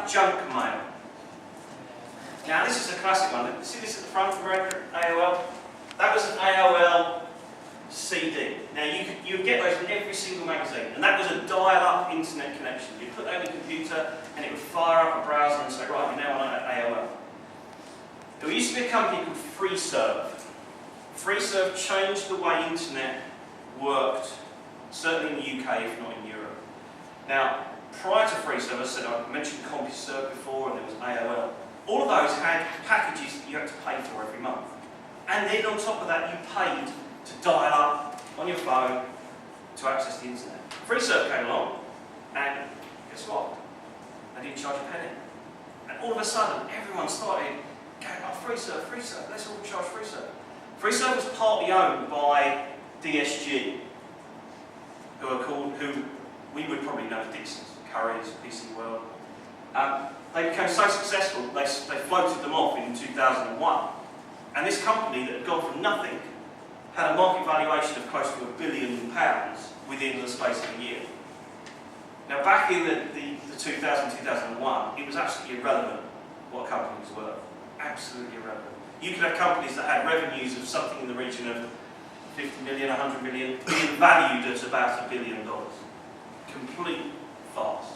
about junk mail? Now this is a classic one. See this at the front from AOL? That was an AOL CD. Now you would get those in every single magazine, and that was a dial-up internet connection. You put that in a computer, and it would fire up a browser and say, right, you're now on AOL. There used to be a company called FreeServe. FreeServe changed the way internet worked, certainly in the UK, if not in Europe. Now, prior to FreeServe, as I said, I mentioned CompuServe before, and there was AOL. All of those had packages that you had to pay for every month. And then on top of that, you paid to dial up on your phone to access the internet. FreeServe came along, and guess what? They didn't charge a penny. And all of a sudden, everyone started going, oh, FreeServe, let's all charge FreeServe. FreeServe was partly owned by DSG, who we would probably know as Dixons, Currys, PC World. They became so successful, they floated them off in 2001. And this company that had gone from nothing had a market valuation of close to £1 billion within the space of a year. Now back in the 2000-2001, it was absolutely irrelevant what companies were. Absolutely irrelevant. You could have companies that had revenues of something in the region of 50 million, 100 million, being valued at about $1 billion. Complete farce.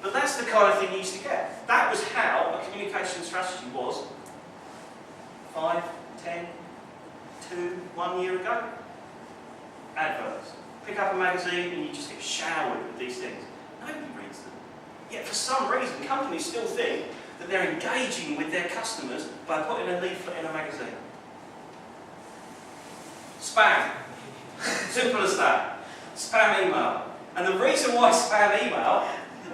But that's the kind of thing you used to get. That was how a communication strategy was 5, 10, 2, 1 year ago. Adverts. Pick up a magazine and you just get showered with these things. Nobody reads them. Yet for some reason, companies still think that they're engaging with their customers by putting a leaflet in a magazine. Spam. Simple as that. Spam email. And the reason why spam email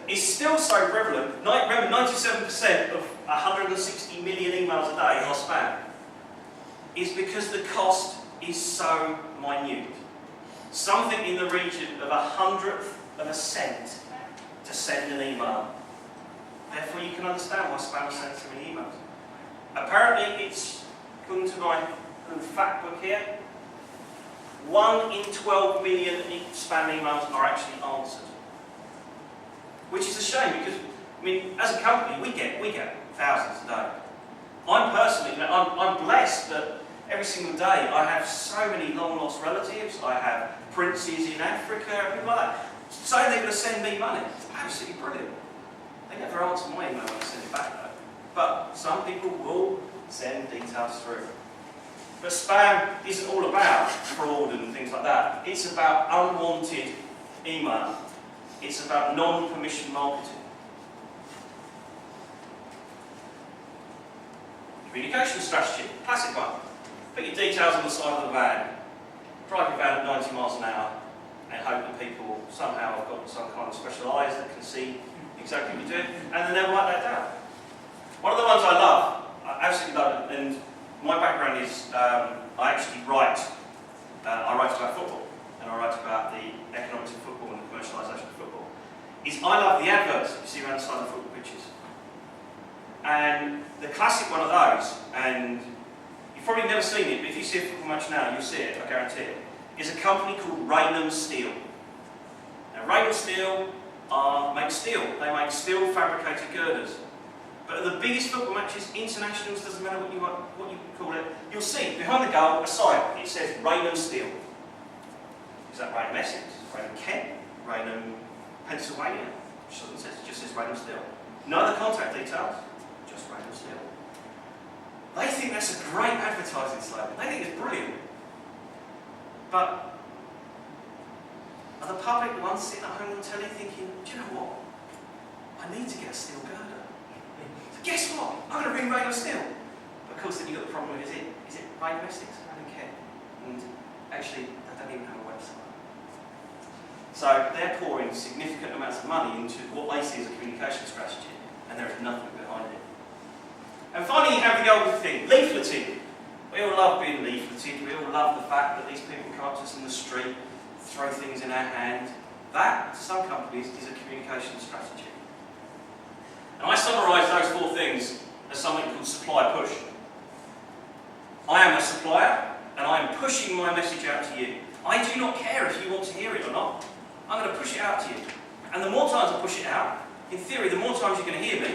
is still so prevalent, remember 97% of 160 million emails a day are spam, is because the cost is so minute. Something in the region of 1/100th of a cent to send an email. Therefore you can understand why spammers send so many emails. Apparently it's, according to my little fact book here, 1 in 12 million spam emails are actually answered. Which is a shame because, I mean, as a company we get thousands a day. I'm personally, I'm blessed that every single day I have so many long lost relatives, I have princes in Africa, people like that, saying they're going to send me money. It's absolutely brilliant. They never answer my email when I send it back though. But some people will send details through. But spam isn't all about fraud and things like that. It's about unwanted email. It's about non-permission marketing. Communication strategy, classic one. Put your details on the side of the van, drive your van at 90 miles an hour, and hope that people somehow have got some kind of special eyes that can see exactly what you're doing, and then they'll write that down. One of the ones I love, I absolutely love it, and my background is I actually write about football, and I write about the economics of football and the commercialisation of football. I love the adverts you see around the side of football pitches. And the classic one of those, and you've probably never seen it, but if you see a football match now, you'll see it, I guarantee it, is a company called Raynham Steel. Now Raynham Steel make steel. They make steel fabricated girders. But at the biggest football matches, internationals, doesn't matter what you call it, you'll see behind the goal a sign. It says Raynham Steel. Is that Raynham Essex? Raynham Kent? Raynham Pennsylvania? It just says Raynham Steel. No other contact details, just Raynham Steel. They think that's a great advertising slogan. They think it's brilliant. But are the public the ones sitting at home on telly thinking, do you know what? I need to get a steel girder. So guess what? I'm going to ring Raynham Steel. But of course, then you've got the problem with, is it Raynham Essex? Raynham Kent? And actually, they don't even have a website. So they're pouring significant amounts of money into what they see as a communication strategy, and there is nothing behind it. And finally, you have the old thing, leafleting. We all love being leafleted. We all love the fact that these people come up to us in the street, throw things in our hand. That, to some companies, is a communication strategy. And I summarise those 4 things as something called supply push. I am a supplier, and I am pushing my message out to you. I do not care if you want to hear it or not. I'm going to push it out to you. And the more times I push it out, in theory, the more times you're going to hear me,